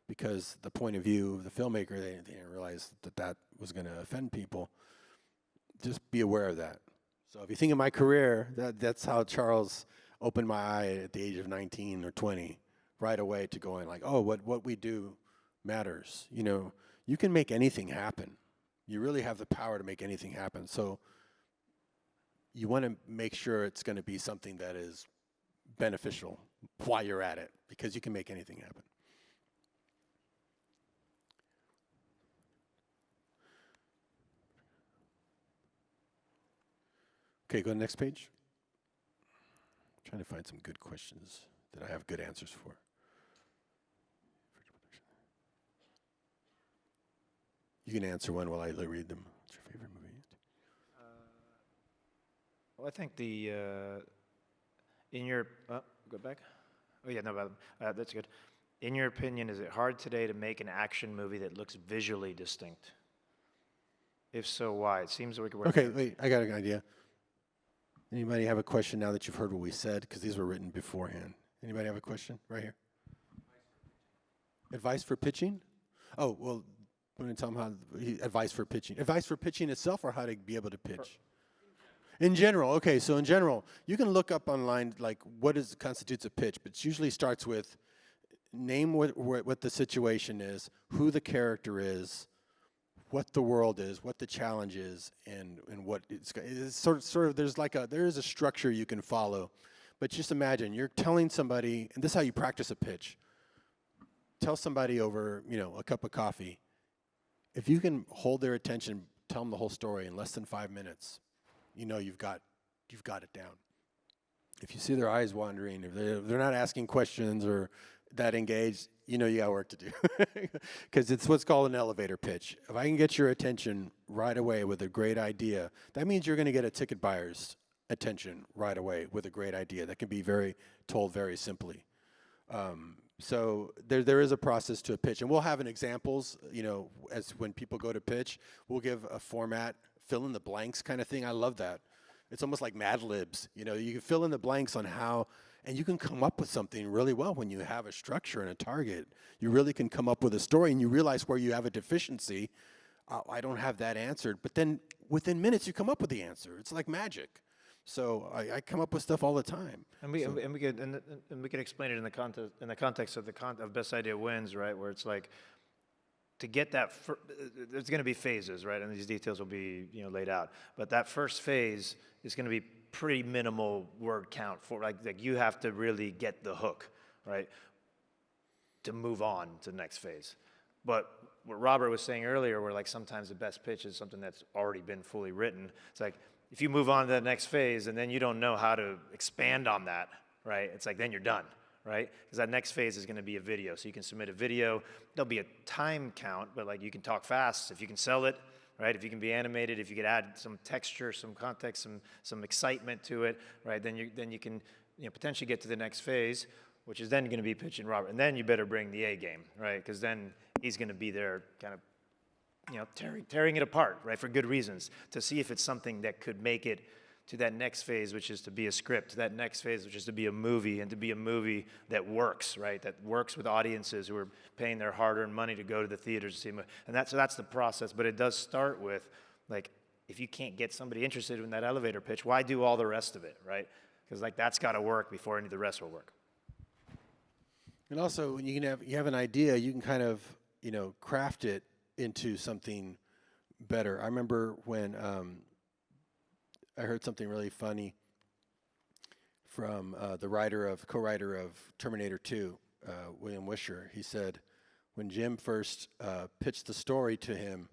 because the point of view of the filmmaker, they didn't realize that was going to offend people. Just be aware of that. So if you think of my career, that's how Charles opened my eye at the age of 19 or 20, right away to going like, oh, what we do matters. You can make anything happen. You really have the power to make anything happen. So you want to make sure it's going to be something that is beneficial while you're at it, because you can make anything happen. Okay, go to the next page. I'm trying to find some good questions that I have good answers for. You can answer one while I read them. What's your favorite movie? Well, I think in your, go back. Oh yeah, no, that's good. In your opinion, is it hard today to make an action movie that looks visually distinct? If so, why? It seems like we're okay. Wait, I got an idea. Anybody have a question now that you've heard what we said? Because these were written beforehand. Anybody have a question right here? Advice for pitching? Oh, well, I'm going to tell them advice for pitching. Advice for pitching itself, or how to be able to pitch? In general, okay, so in general, you can look up online, like, what constitutes a pitch, but it usually starts with name what the situation is, who the character is, what the world is, what the challenge is, and what it's sort of there is a structure you can follow. But just imagine, you're telling somebody, and this is how you practice a pitch. Tell somebody over, a cup of coffee. If you can hold their attention, tell them the whole story in less than 5 minutes, you've got it down. If you see their eyes wandering, if they're not asking questions or that engaged, you got work to do. Because it's what's called an elevator pitch. If I can get your attention right away with a great idea, that means you're going to get a ticket buyer's attention right away with a great idea that can be told very simply. So there is a process to a pitch, and we'll have examples. As when people go to pitch, we'll give a format, fill in the blanks kind of thing. I love that. It's almost like Mad Libs. You can fill in the blanks on how, and you can come up with something really well when you have a structure and a target. You really can come up with a story, and you realize where you have a deficiency. I don't have that answered, but then within minutes you come up with the answer. It's like magic. So I come up with stuff all the time. And we can explain it in the context of Best Idea Wins, right? Where it's like, to get that, there's going to be phases, right? And these details will be laid out. But that first phase is going to be pretty minimal word count for like you have to really get the hook, right? To move on to the next phase. But what Robert was saying earlier, where like sometimes the best pitch is something that's already been fully written. It's like, if you move on to that next phase and then you don't know how to expand on that, right? It's like, then you're done, right? Because that next phase is going to be a video. So you can submit a video. There'll be a time count, but like you can talk fast if you can sell it, right? If you can be animated, if you could add some texture, some context, some excitement to it, right? Then you can potentially get to the next phase, which is then going to be pitching Robert. And then you better bring the A game, right? Because then he's going to be there kind of tearing it apart, right, for good reasons, to see if it's something that could make it to that next phase, which is to be a script, to that next phase, which is to be a movie, and to be a movie that works, right, that works with audiences who are paying their hard-earned money to go to the theaters to see a movie. And that's the process, but it does start with, like, if you can't get somebody interested in that elevator pitch, why do all the rest of it, right? Because, like, that's got to work before any of the rest will work. And also, when you have an idea, you can kind of, craft it into something better. I remember when I heard something really funny from the co-writer of Terminator 2, William Wisher. He said when Jim first pitched the story to him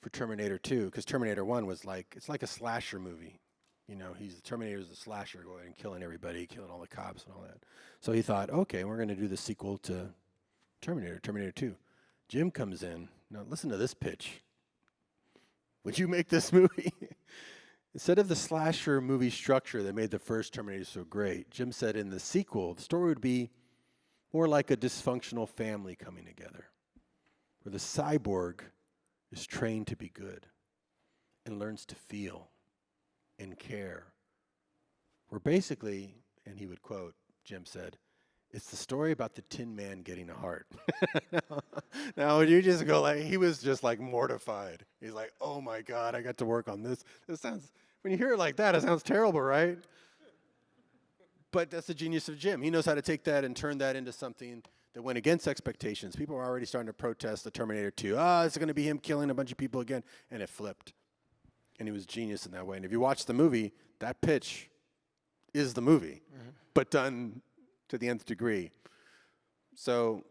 for Terminator 2, because Terminator 1 was it's like a slasher movie. Terminator's a slasher, going and killing everybody, killing all the cops and all that. So he thought, okay, we're going to do the sequel to Terminator 2. Jim comes in. Now listen to this pitch. Would you make this movie? Instead of the slasher movie structure that made the first Terminator so great, Jim said in the sequel, the story would be more like a dysfunctional family coming together, where the cyborg is trained to be good and learns to feel and care. Where basically, and he would quote, Jim said, it's the story about the Tin Man getting a heart. Now, you just go like, he was just like mortified. He's like, oh my God, I got to work on this. This sounds, when you hear it like that, it sounds terrible, right? But that's the genius of Jim. He knows how to take that and turn that into something that went against expectations. People were already starting to protest the Terminator 2. It's going to be him killing a bunch of people again. And it flipped. And he was genius in that way. And if you watch the movie, that pitch is the movie, but done to the nth degree. So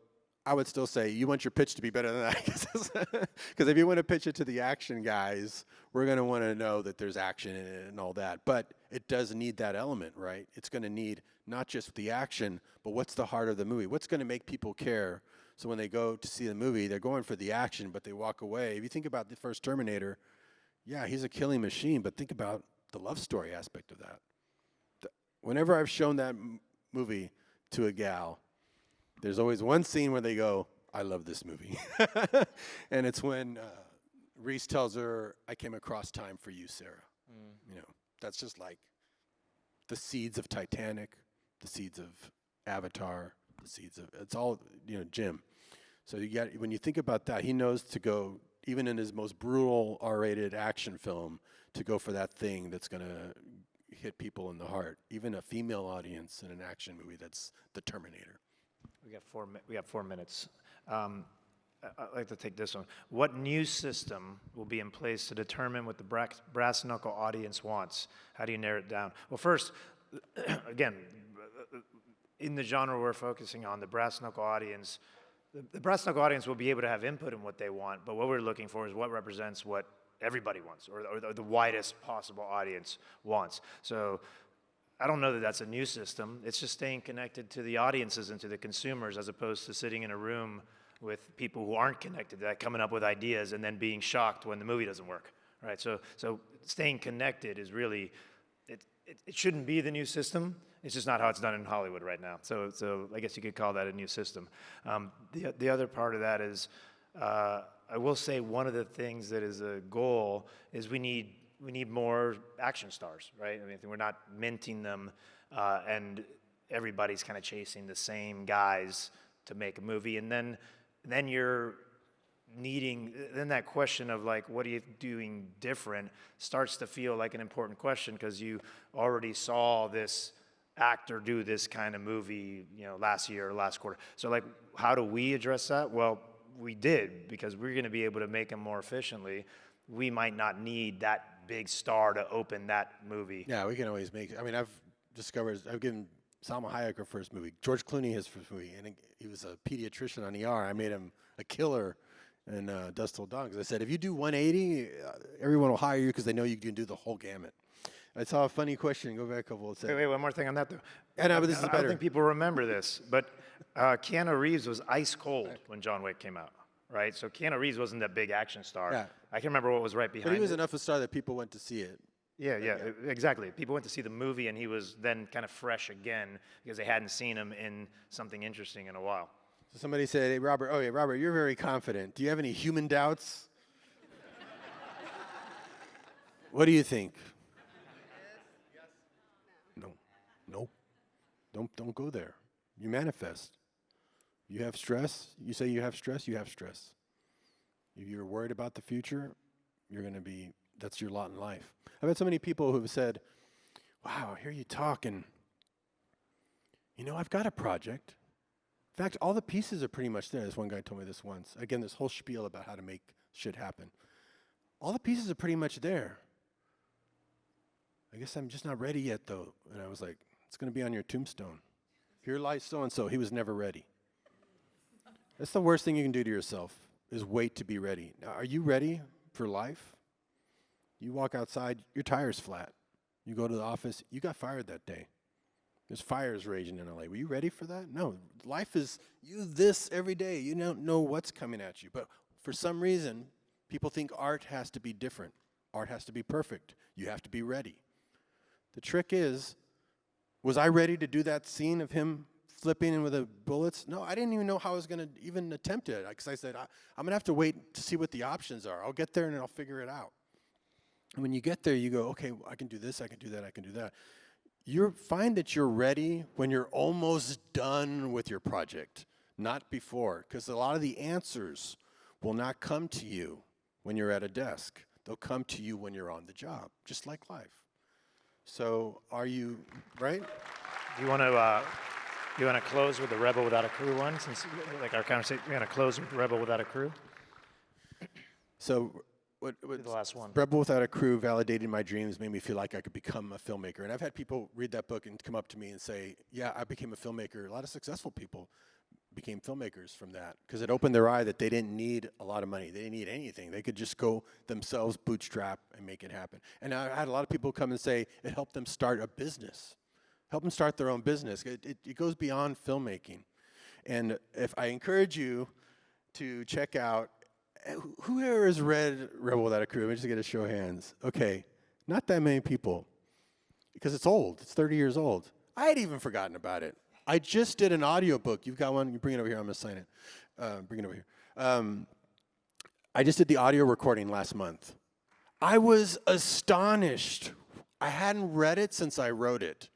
I would still say you want your pitch to be better than that. Because if you want to pitch it to the action guys, we're going to want to know that there's action in it and all that. But it does need that element, right? It's going to need not just the action, but what's the heart of the movie? What's going to make people care? So when they go to see the movie, they're going for the action, but they walk away. If you think about the first Terminator, yeah, he's a killing machine, but think about the love story aspect of that. Whenever I've shown that movie to a gal, there's always one scene where they go, I love this movie. And it's when Reese tells her, I came across time for you, Sarah. You know, that's just like the seeds of Titanic, the seeds of Avatar, the seeds of, it's all, you know, Jim. So you got, when you think about that, he knows to go, even in his most brutal R-rated action film, to go for that thing that's going to hit people in the heart. Even a female audience in an action movie, that's the Terminator. We got 4 minutes. I'd like to take this one. What new system will be in place to determine what the brass knuckle audience wants? How do you narrow it down? Well, first, again, in the genre we're focusing on, the brass knuckle audience, the brass knuckle audience will be able to have input in what they want, but what we're looking for is what represents what everybody wants, or the widest possible audience wants. So I don't know that that's a new system. It's just staying connected to the audiences and to the consumers, as opposed to sitting in a room with people who aren't connected to that, coming up with ideas and then being shocked when the movie doesn't work, right? So staying connected is really, it shouldn't be the new system. It's just not how it's done in Hollywood right now. So I guess you could call that a new system. The other part of that is, I will say one of the things that is a goal is we need more action stars, right? I mean, we're not minting them, and everybody's kind of chasing the same guys to make a movie, and then you're needing, then that question of like, what are you doing different starts to feel like an important question, because you already saw this actor do this kind of movie, you know, last year or last quarter. So like, how do we address that? Well, we did, because we're going to be able to make them more efficiently. We might not need that big star to open that movie. Yeah, we can always make, I mean, I've given Salma Hayek her first movie, George Clooney his first movie, and he was a pediatrician on ER. I made him a killer in Dusk Till Dawn, because I said, if you do 180, everyone will hire you because they know you can do the whole gamut. I saw a funny question. Go back a couple. Wait, one more thing on that, though. But this is better. I don't think people remember this, but Keanu Reeves was ice cold when John Wick came out, right? So Keanu Reeves wasn't that big action star. Yeah. I can remember what was right behind it. But he was enough of a star that people went to see it. Yeah, exactly. People went to see the movie, and he was then kind of fresh again because they hadn't seen him in something interesting in a while. So somebody said, hey, Robert, Robert, you're very confident. Do you have any human doubts? What do you think? No. Don't go there. You manifest. You have stress. You say you have stress, you have stress. If you're worried about the future, that's your lot in life. I've had so many people who have said, wow, I hear you talk, and I've got a project. In fact, all the pieces are pretty much there. This one guy told me this once. Again, this whole spiel about how to make shit happen. All the pieces are pretty much there. I guess I'm just not ready yet, though. And I was like, it's going to be on your tombstone. Here lies so-and-so. He was never ready. That's the worst thing you can do to yourself, is wait to be ready. Now, are you ready for life? You walk outside, your tire's flat. You go to the office, you got fired that day. There's fires raging in LA. Were you ready for that? No. Life is you this every day. You don't know what's coming at you. But for some reason, people think art has to be different. Art has to be perfect. You have to be ready. The trick is, was I ready to do that scene of him flipping in with the bullets? No, I didn't even know how I was going to even attempt it. Because I said, I'm going to have to wait to see what the options are. I'll get there and I'll figure it out. And when you get there, you go, okay, well, I can do this, I can do that, I can do that. You find that you're ready when you're almost done with your project, not before. Because a lot of the answers will not come to you when you're at a desk. They'll come to you when you're on the job, just like life. So are you, right? Do you want to close with the Rebel Without a Crew one? Since like our conversation, we're going to close with Rebel Without a Crew. So what The last one. Rebel Without a Crew validated my dreams, made me feel like I could become a filmmaker. And I've had people read that book and come up to me and say, yeah, I became a filmmaker. A lot of successful people became filmmakers from that because it opened their eye that they didn't need a lot of money. They didn't need anything. They could just go themselves bootstrap and make it happen. And I had a lot of people come and say it helped them start a business, help them start their own business. It goes beyond filmmaking. And if I encourage you to check out, whoever has read Rebel Without a Crew, let me just get a show of hands. Okay, not that many people, because it's old. It's 30 years old. I had even forgotten about it. I just did an audiobook. You've got one. You bring it over here. I'm going to sign it. Bring it over here. I just did the audio recording last month. I was astonished. I hadn't read it since I wrote it.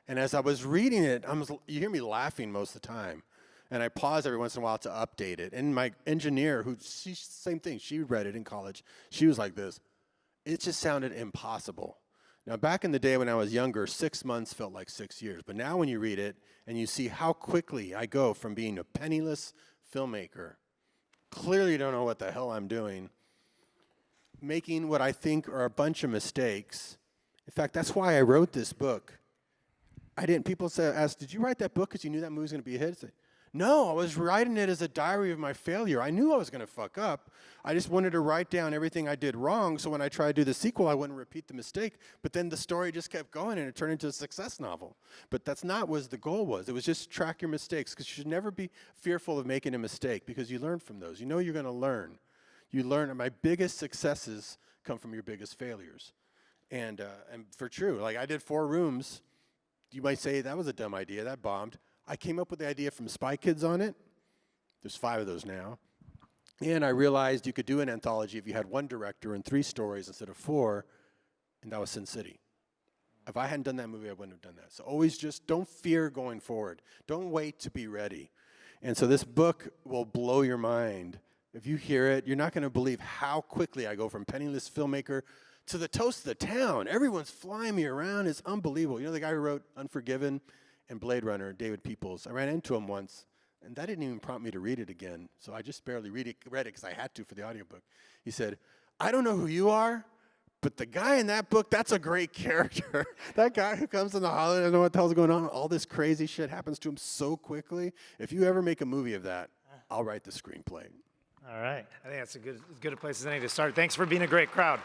And as I was reading it, you hear me laughing most of the time. And I pause every once in a while to update it. And my engineer, same thing, she read it in college. She was like this. It just sounded impossible. Now, back in the day when I was younger, 6 months felt like 6 years. But now when you read it and you see how quickly I go from being a penniless filmmaker, clearly don't know what the hell I'm doing, making what I think are a bunch of mistakes. In fact, that's why I wrote this book. People asked, did you write that book because you knew that movie was going to be a hit? I said, no, I was writing it as a diary of my failure. I knew I was going to fuck up. I just wanted to write down everything I did wrong, so when I tried to do the sequel, I wouldn't repeat the mistake. But then the story just kept going, and it turned into a success novel. But that's not what the goal was. It was just track your mistakes, because you should never be fearful of making a mistake, because you learn from those. You know you're going to learn. You learn, and my biggest successes come from your biggest failures. And for true, like I did 4 rooms. You might say, that was a dumb idea, that bombed. I came up with the idea from Spy Kids on it. There's 5 of those now. And I realized you could do an anthology if you had 1 director and 3 stories instead of 4, and that was Sin City. If I hadn't done that movie, I wouldn't have done that. So always just don't fear going forward. Don't wait to be ready. And so this book will blow your mind. If you hear it, you're not going to believe how quickly I go from penniless filmmaker to the toast of the town. Everyone's flying me around. It's unbelievable. You know the guy who wrote Unforgiven and Blade Runner, David Peoples? I ran into him once, and that didn't even prompt me to read it again. So I just barely read it because I had to for the audiobook. He said, I don't know who you are, but the guy in that book, that's a great character. That guy who comes in the holiday, I don't know what the hell's going on. All this crazy shit happens to him so quickly. If you ever make a movie of that, I'll write the screenplay. All right. I think that's as good a place as any to start. Thanks for being a great crowd.